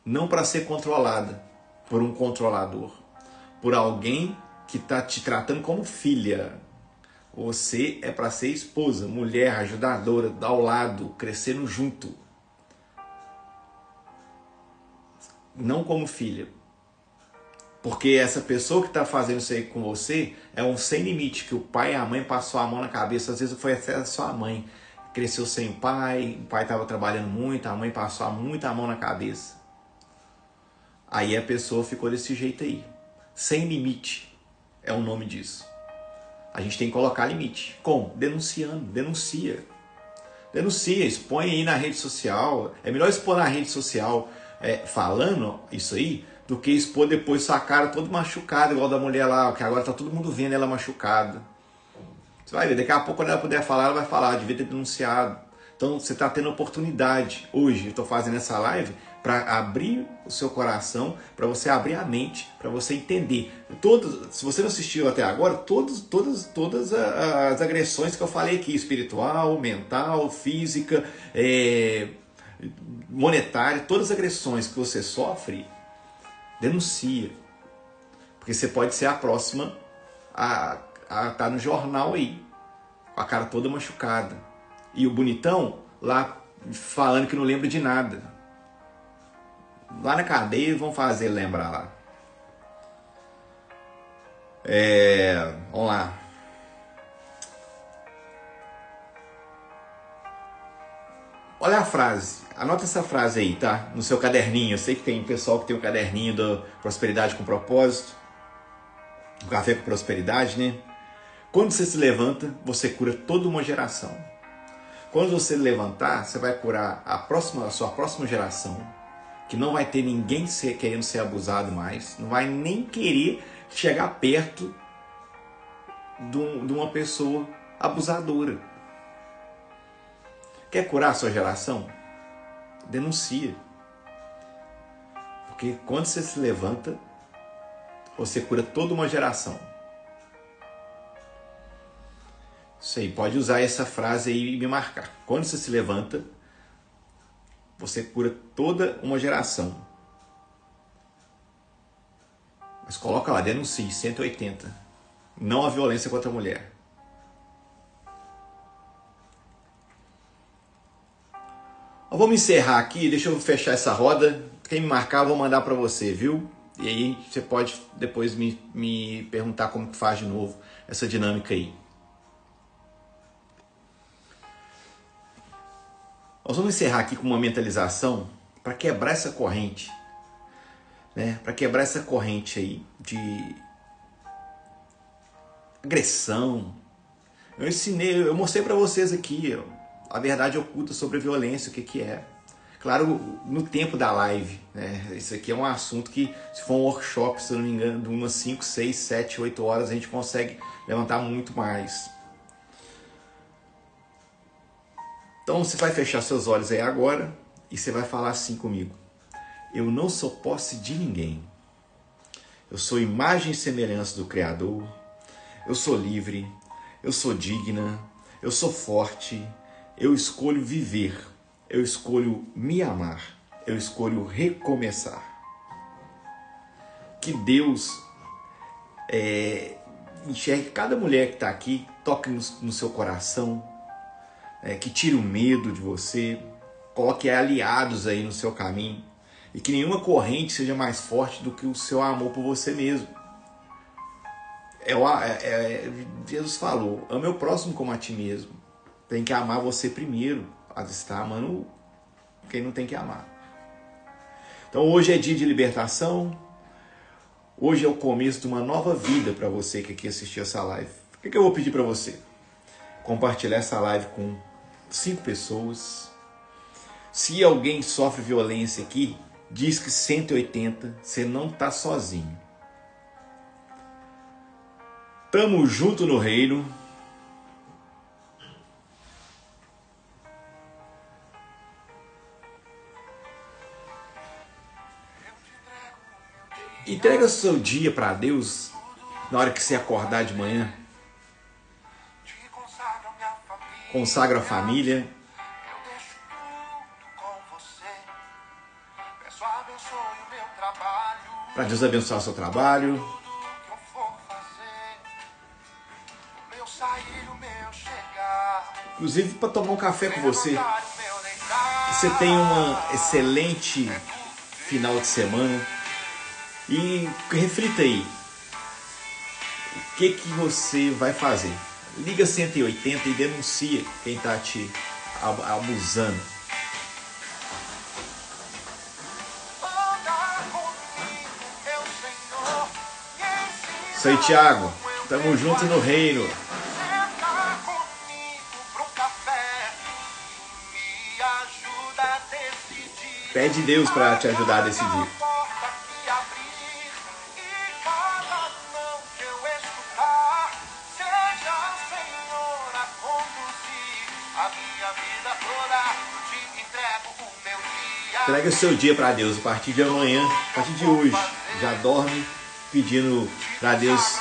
Speaker 1: não para ser controlada por um controlador, por alguém que está te tratando como filha. Você é para ser esposa, mulher, ajudadora, ao lado, crescendo junto. Não como filha. Porque essa pessoa que está fazendo isso aí com você é um sem limite, que o pai e a mãe passou a mão na cabeça. Às vezes foi até a sua mãe. Cresceu sem pai, o pai estava trabalhando muito, a mãe passou muita mão na cabeça. Aí a pessoa ficou desse jeito aí. Sem limite é o nome disso. A gente tem que colocar limite. Como? Denunciando. Denuncia, expõe aí na rede social. É melhor expor na rede social falando isso aí, do que expor depois sua cara toda machucada, igual da mulher lá, que agora tá todo mundo vendo ela machucada. Você vai ver, daqui a pouco quando ela puder falar, ela vai falar, devia ter denunciado. Então você está tendo oportunidade. Hoje eu estou fazendo essa live para abrir o seu coração, para você abrir a mente, para você entender. Se você não assistiu até agora, todas as agressões que eu falei aqui, espiritual, mental, física, monetária, todas as agressões que você sofre, denuncia. Porque você pode ser a próxima a estar no jornal aí, com a cara toda machucada. E o bonitão lá falando que não lembra de nada. Lá na cadeia vão fazer lembrar lá. Vamos lá. Olha a frase. Anota essa frase aí, tá? No seu caderninho. Eu sei que tem pessoal que tem o caderninho do Prosperidade com Propósito. O Café com Prosperidade, né? Quando você se levanta, você cura toda uma geração. Quando você levantar, você vai curar a sua próxima geração, que não vai ter ninguém querendo ser abusado mais, não vai nem querer chegar perto de uma pessoa abusadora. Quer curar a sua geração? Denuncia. Porque quando você se levanta, você cura toda uma geração. Isso aí, pode usar essa frase aí e me marcar. Quando você se levanta, você cura toda uma geração. Mas coloca lá, denuncie, 180. Não a violência contra a mulher. Vamos encerrar aqui, deixa eu fechar essa roda. Quem me marcar, eu vou mandar para você, viu? E aí você pode depois me perguntar como que faz de novo essa dinâmica aí. Nós vamos encerrar aqui com uma mentalização para quebrar essa corrente, né? Para quebrar essa corrente aí de agressão. Eu mostrei para vocês aqui a verdade oculta sobre a violência, o que é. Claro, no tempo da live, né? Isso aqui é um assunto que, se for um workshop, se eu não me engano, de umas 5, 6, 7, 8 horas, a gente consegue levantar muito mais. Então você vai fechar seus olhos aí agora e você vai falar assim comigo: eu não sou posse de ninguém. Eu sou imagem e semelhança do Criador. Eu sou livre. Eu sou digna. Eu sou forte. Eu escolho viver. Eu escolho me amar. Eu escolho recomeçar. Que Deus enxergue cada mulher que está aqui, toque no seu coração, que tire o medo de você, coloque aliados aí no seu caminho e que nenhuma corrente seja mais forte do que o seu amor por você mesmo. Jesus falou: ame o próximo como a ti mesmo. Tem que amar você primeiro. Às vezes está amando quem não tem que amar. Então hoje é dia de libertação. Hoje é o começo de uma nova vida para você que aqui assistiu essa live. O que eu vou pedir para você? Compartilhar essa live com 5 pessoas. Se alguém sofre violência aqui, diz que 180, você não está sozinho. Tamo junto no reino. Entrega o seu dia para Deus na hora que você acordar de manhã. Consagra a família. Para Deus abençoar o seu trabalho. Inclusive para tomar um café com você. Que você tenha uma excelente final de semana. E reflita aí. O que você vai fazer? Liga 180 e denuncia quem está te abusando. Isso aí, Thiago. Tamo junto no reino. Pede Deus para te ajudar a decidir. Entregue o seu dia para Deus a partir de amanhã, a partir de hoje. Já dorme pedindo para Deus,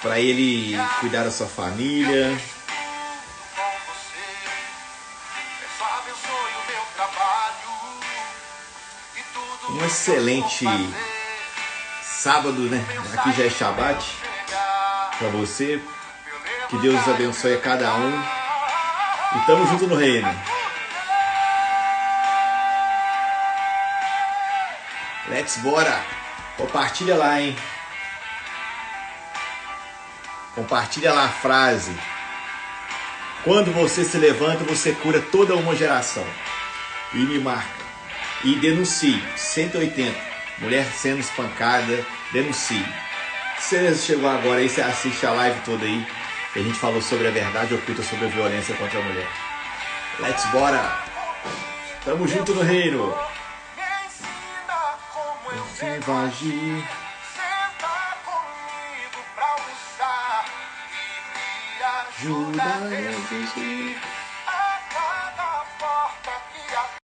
Speaker 1: para Ele cuidar da sua família. Um excelente sábado, né? Aqui já é Shabbat para você. Que Deus abençoe a cada um. E tamo junto no reino. Let's bora! Compartilha lá, hein? Compartilha lá a frase: quando você se levanta, você cura toda uma geração. E me marca. E denuncie. 180. Mulher sendo espancada. Denuncie. Se você chegou agora aí, você assiste a live toda aí. E a gente falou sobre a verdade oculta sobre a violência contra a mulher. Let's bora! Tamo junto no reino. Você vai agir. Ajuda a exigir.